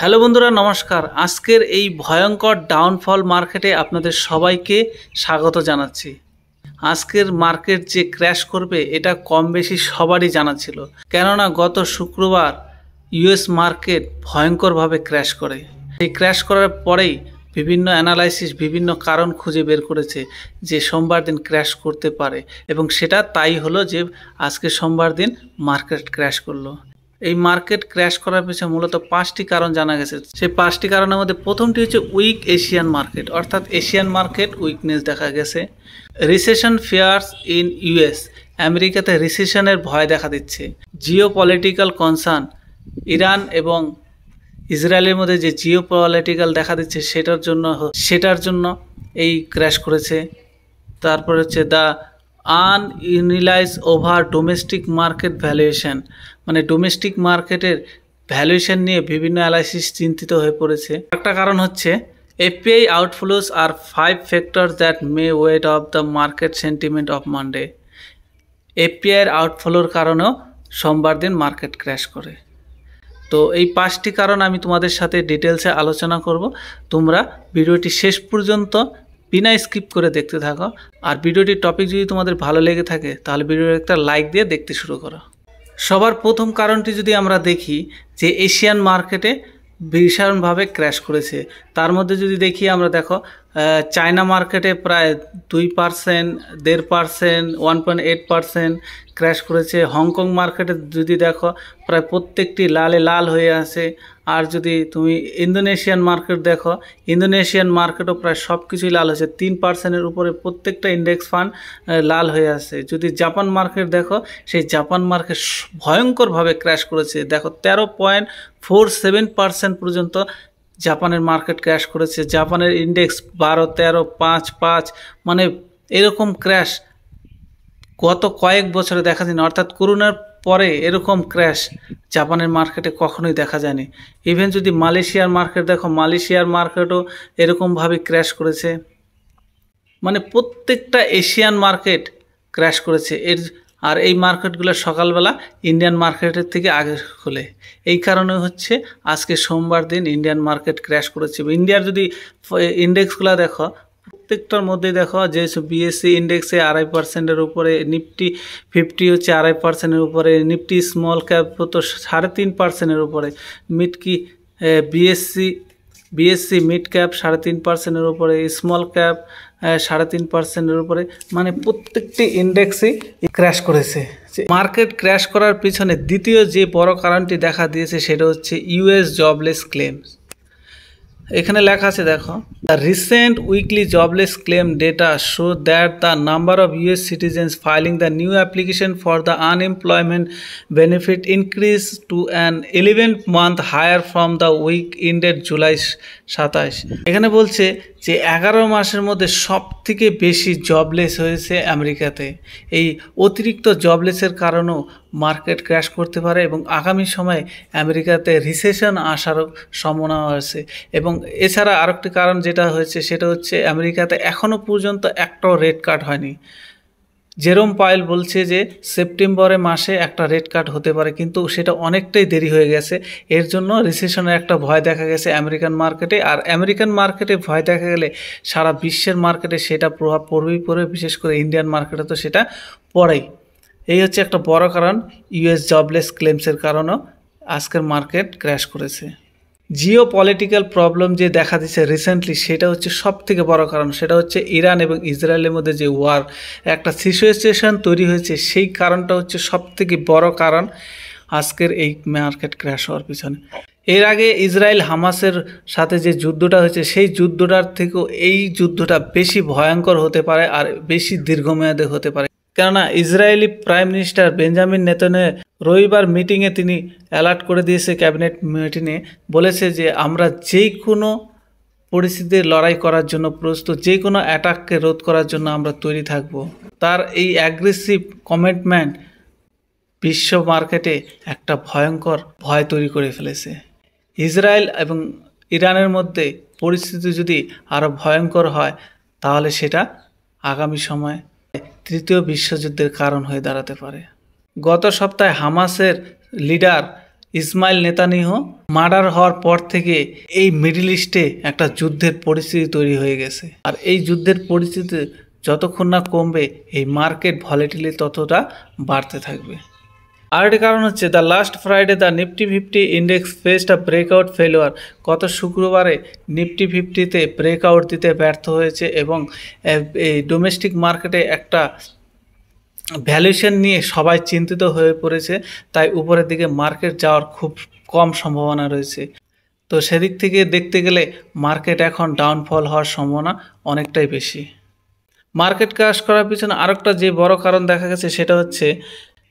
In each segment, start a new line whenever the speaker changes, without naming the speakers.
Hello বন্ধুরা, নমস্কার। আজকের এই ভয়ঙ্কর ডাউনফল মার্কেটে আপনাদের সবাইকে স্বাগত জানাচ্ছি। আজকের মার্কেট যে ক্র্যাশ করবে এটা কম বেশি সবারই জানা ছিল, কেননা গত শুক্রবার ইউএস মার্কেট ভয়ঙ্করভাবে ক্র্যাশ করে। এই ক্র্যাশ করার পরেই বিভিন্ন অ্যানালাইসিস বিভিন্ন কারণ খুঁজে বের করেছে যে সোমবার দিন ক্র্যাশ করতে পারে, এবং সেটা তাই হলো যে আজকে সোমবার দিন মার্কেট ক্র্যাশ করলো। এই মার্কেট ক্র্যাশ করার পিছনে মূলত 5টি কারণ জানা গেছে। সেই 5টি কারণের মধ্যে প্রথমটি হচ্ছে উইক এশিয়ান মার্কেট, অর্থাৎ এশিয়ান মার্কেট উইকনেস দেখা গেছে। রিসেশন ফিয়ার্স ইন ইউএস, আমেরিকাতে রিসেশনের ভয় দেখা দিচ্ছে। জিও পলিটিক্যাল কনসার্ন, ইরান এবং ইসরায়েলের মধ্যে যে জিও পলিটিক্যাল দেখা দিচ্ছে সেটার জন্য এই ক্র্যাশ করেছে। তারপর হচ্ছে দ্য আনইউনিলাইজ ওভার ডোমেস্টিক মার্কেট ভ্যালুয়েশন, মানে ডোমেস্টিক মার্কেটের ভ্যালুয়েশন নিয়ে বিভিন্ন অ্যানালাইসিস চিন্তিত হয়ে পড়েছে। একটা কারণ হচ্ছে এফপিআই আউটফ্লোস আর 5 factors that may weight of the market sentiment of Monday. এফপিআইয়ের আউটফ্লোর কারণেও সোমবার দিন মার্কেট ক্র্যাশ করে। তো এই 5টি কারণ আমি তোমাদের সাথে ডিটেলসে আলোচনা করব। তোমরা ভিডিওটি শেষ পর্যন্ত বিনা স্কিপ করে দেখতে থাকো। আর ভিডিওটির টপিক যদি তোমাদের ভালো লেগে থাকে তাহলে ভিডিওর একটা লাইক দিয়ে দেখতে শুরু করো। সবার প্রথম কারণটি যদি আমরা দেখি যে এশিয়ান মার্কেটে ভীষণভাবে ক্র্যাশ করেছে। তার মধ্যে যদি দেখি আমরা, দেখো চায়না মার্কেটে প্রায় 2%, 1.5%, 1.8% ক্র্যাশ করেছে। হংকং মার্কেটে যদি দেখো প্রায় প্রত্যেকটি লালে লাল হয়ে আছে। আর যদি তুমি ইন্দোনেশিয়ান মার্কেট দেখো, ইন্দোনেশিয়ান মার্কেটও প্রায় সব কিছুই লাল হয়েছে। 3%-এর উপরে প্রত্যেকটা ইন্ডেক্স ফান্ড লাল হয়ে আছে। যদি জাপান মার্কেট দেখো, সেই জাপান মার্কেট ভয়ঙ্করভাবে ক্র্যাশ করেছে। দেখো 13.47% পর্যন্ত জাপানের মার্কেট ক্র্যাশ করেছে। জাপানের ইন্ডেক্স 12, 13, 5, 5, মানে এরকম ক্র্যাশ গত কয়েক বছরে দেখা যায়নি। অর্থাৎ করোনার পরে এরকম ক্র্যাশ জাপানের মার্কেটে কখনোই দেখা যায়নি। ইভেন যদি মালয়েশিয়ার মার্কেট দেখো, মালয়েশিয়ার মার্কেটও এরকমভাবে ক্র্যাশ করেছে। মানে প্রত্যেকটা এশিয়ান মার্কেট ক্র্যাশ করেছে। আর এই মার্কেটগুলো সকালবেলা ইন্ডিয়ান মার্কেটের থেকে আগে খোলে। এই কারণে হচ্ছে আজকে সোমবার দিন ইন্ডিয়ান মার্কেট ক্র্যাশ করেছে। ইন্ডিয়ার যদি ইন্ডেক্সগুলো দেখো, প্রত্যেকটার মধ্যে দেখো যে বিএসসি ইন্ডেক্সে 2.5%-এর উপরে, নিফটি 50 হচ্ছে 2.5%-এর উপরে, নিফটি স্মল ক্যাপ তো 3.5%-এর উপরে, বিএসসি মিড ক্যাপ 3.5%-এর উপরে, স্মল ক্যাপ 3.5%-এর উপরে, মানে প্রত্যেকটি ইন্ডেক্সই ক্র্যাশ করেছে। মার্কেট ক্র্যাশ করার পিছনে দ্বিতীয় যে বড় কারণটি দেখা দিয়েছে সেটা হচ্ছে ইউএস জবলেস ক্লেমস। এখানে লেখা আছে, দেখো, the recent weekly jobless claim data show that the number of US citizens filing the new application for the unemployment benefit increase to an 11-month higher from the week ended July 27। এখানে বলছে যে 11 মাসের মধ্যে সব থেকে বেশি jobless হয়েছে আমেরিকাতে। এই অতিরিক্ত জবলেসের কারণেও মার্কেট ক্র্যাশ করতে পারে এবং আগামী সময়ে আমেরিকাতে রিসেশন আসারও সম্ভাবনা আছে। এবং এছাড়া আরেকটি কারণ যেটা হয়েছে সেটা হচ্ছে আমেরিকাতে এখনও পর্যন্ত একটাও রেড কার্ড হয়নি। জেরোম পাওয়েল বলছে যে সেপ্টেম্বরে মাসে একটা রেড কার্ড হতে পারে, কিন্তু সেটা অনেকটাই দেরি হয়ে গেছে। এর জন্য রিসেশনের একটা ভয় দেখা গেছে আমেরিকান মার্কেটে। আর আমেরিকান মার্কেটে ভয় দেখা গেলে সারা বিশ্বের মার্কেটে সেটা প্রভাব পড়বে, বিশেষ করে ইন্ডিয়ান মার্কেটে তো সেটা পড়েই। এই হচ্ছে একটা বড় কারণ, ইউএস জবলেস ক্লেমসের কারণেও আজকের মার্কেট ক্র্যাশ করেছে। জিও পলিটিক্যাল প্রবলেম যে দেখা দিচ্ছে রিসেন্টলি, সেটা হচ্ছে সব থেকে বড় কারণ। সেটা হচ্ছে ইরান এবং ইসরায়েলের মধ্যে যে ওয়ার, একটা সিচুয়েশন তৈরি হয়েছে, সেই কারণটা হচ্ছে সব থেকে বড় কারণ আজকের এই মার্কেট ক্র্যাশ হওয়ার পিছনে। এর আগে ইসরায়েল হামাসের সাথে যে যুদ্ধটা হয়েছে, সেই যুদ্ধটার থেকেও এই যুদ্ধটা বেশি ভয়ঙ্কর হতে পারে আর বেশি দীর্ঘমেয়াদে হতে পারে। কেননা Israeli prime minister Benjamin Netanyahu রবিবার মিটিংয়ে তিনি অ্যালার্ট করে দিয়েছে, ক্যাবিনেট মিটিংয়ে বলেছে যে আমরা যে কোনো পরিস্থিতিতে লড়াই করার জন্য প্রস্তুত, যে কোনো অ্যাটাককে রোধ করার জন্য আমরা তৈরি থাকব। তার এই অ্যাগ্রেসিভ কমিটমেন্ট বিশ্ব মার্কেটে একটা ভয়ঙ্কর ভয় তৈরি করে ফেলেছে। ইসরায়েল এবং ইরানের মধ্যে পরিস্থিতি যদি আরও ভয়ঙ্কর হয় তাহলে সেটা আগামী সময়ে তৃতীয় বিশ্বযুদ্ধের কারণ হয়ে দাঁড়াতে পারে। গত সপ্তাহে হামাসের লিডার ইসমাইল নেতানিয়াহু মার্ডার হওয়ার পর থেকে এই মিডল ইস্টে একটা যুদ্ধের পরিস্থিতি তৈরি হয়ে গেছে। আর এই যুদ্ধের পরিস্থিতি যতক্ষণ না কমবে এই মার্কেট ভলিটিলিটি ততটা বাড়তে থাকবে। আরেকটি কারণ হচ্ছে the last Friday the Nifty 50 index faced a breakout failure. গত শুক্রবারে নিফটি 50-তে ব্রেকআউট দিতে ব্যর্থ হয়েছে এবং এই ডোমেস্টিক মার্কেটে একটা ভ্যালুয়েশন নিয়ে সবাই চিন্তিত হয়ে পড়েছে, তাই উপরের দিকে মার্কেট যাওয়ার খুব কম সম্ভাবনা রয়েছে। তো সেদিক থেকে দেখতে গেলে মার্কেট এখন ডাউনফল হওয়ার সম্ভাবনা অনেকটাই বেশি। মার্কেট ক্র্যাশ করার পিছনে আরেকটা যে বড় কারণ দেখা গেছে সেটা হচ্ছে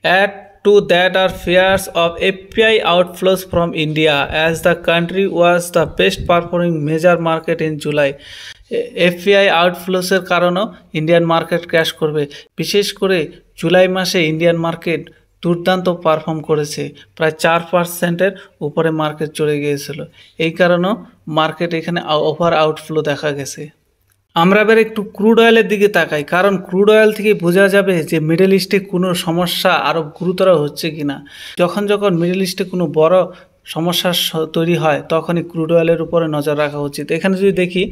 add to that are fears of FPI outflows from India as the country was the best performing major market in July. FPI আউটফ্লোসের কারণেও ইন্ডিয়ান মার্কেট ক্র্যাশ করবে। বিশেষ করে জুলাই মাসে ইন্ডিয়ান মার্কেট দুর্দান্ত পারফর্ম করেছে, প্রায় 4%-এর উপরে মার্কেট চলে গিয়েছিল। এই কারণেও মার্কেট এখানে ওভার আউটফ্লো দেখা গেছে। আমরা এবার একটু ক্রুড অয়েলের দিকে তাকাই, কারণ ক্রুড অয়েল থেকে বোঝা যাবে যে মিডল ইস্টে কোনো সমস্যা আরও গুরুতর হচ্ছে কিনা। যখন মিডল ইস্টে কোনো বড় সমস্যার তৈরি হয় তখনই ক্রুড অয়েলের উপরে নজর রাখা উচিত। এখানে যদি দেখি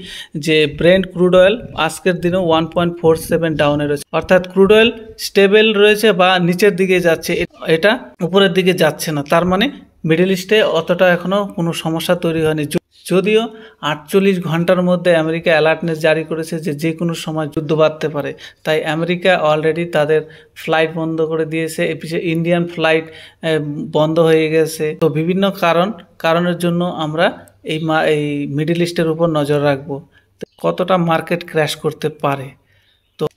যে ব্রেন্ট ক্রুড অয়েল আজকের দিনেও 1.47 ডাউনে রয়েছে, অর্থাৎ ক্রুড অয়েল স্টেবল রয়েছে বা নিচের দিকে যাচ্ছে, এটা উপরের দিকে যাচ্ছে না। তার মানে মিডল ইস্টে অতটা এখনও কোনো সমস্যা তৈরি হয়নি। যদিও 48 ঘন্টার মধ্যে আমেরিকা অ্যালার্টনেস জারি করেছে যে কোনো সময় যুদ্ধ বাঁধতে পারে, তাই আমেরিকা অলরেডি তাদের ফ্লাইট বন্ধ করে দিয়েছে। ইন্ডিয়ান ফ্লাইট বন্ধ হয়ে গেছে। তো বিভিন্ন কারণের জন্য আমরা এই মিডল ইস্টের উপর নজর রাখবো কতটা মার্কেট ক্র্যাশ করতে পারে।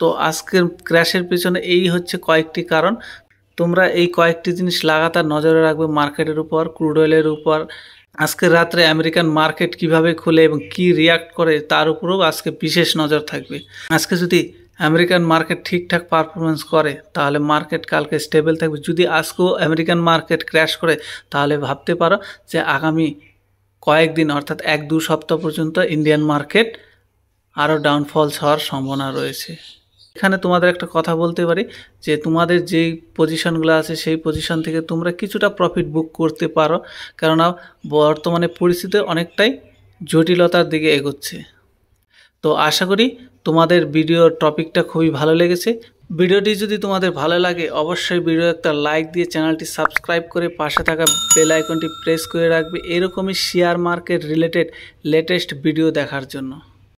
তো আজকের ক্র্যাশের পিছনে এই হচ্ছে কয়েকটি কারণ। তোমরা এই কয়েকটি জিনিস লাগাতার নজরে রাখবে মার্কেটের উপর, ক্রুড অয়েলের উপর। আজকে রাত্রে আমেরিকান মার্কেট কিভাবে খুলে এবং কি রিয়াক্ট করে তার উপরেও আজকে বিশেষ নজর থাকবে। আজকে যদি আমেরিকান মার্কেট ঠিকঠাক পারফরমেন্স করে তাহলে মার্কেট কালকে স্টেবল থাকবে। যদি আজকেও আমেরিকান মার্কেট ক্র্যাশ করে তাহলে ভাবতে পারো যে আগামী কয়েকদিন অর্থাৎ 1-2 সপ্তাহ পর্যন্ত ইন্ডিয়ান মার্কেট আরও ডাউনফলস হওয়ার সম্ভাবনা রয়েছে। এখানে তোমাদের একটা কথা বলতে পারি যে তোমাদের যেই পজিশনগুলো আছে সেই পজিশন থেকে তোমরা কিছুটা প্রফিট বুক করতে পারো, কেননা বর্তমানে পরিস্থিতি অনেকটাই জটিলতার দিকে এগোচ্ছে। তো আশা করি তোমাদের ভিডিওর টপিকটা খুবই ভালো লেগেছে। ভিডিওটি যদি তোমাদের ভালো লাগে অবশ্যই ভিডিও একটা লাইক দিয়ে চ্যানেলটি সাবস্ক্রাইব করে পাশে থাকা বেল আইকনটি প্রেস করে রাখবে এরকমই share market related latest video দেখার জন্য।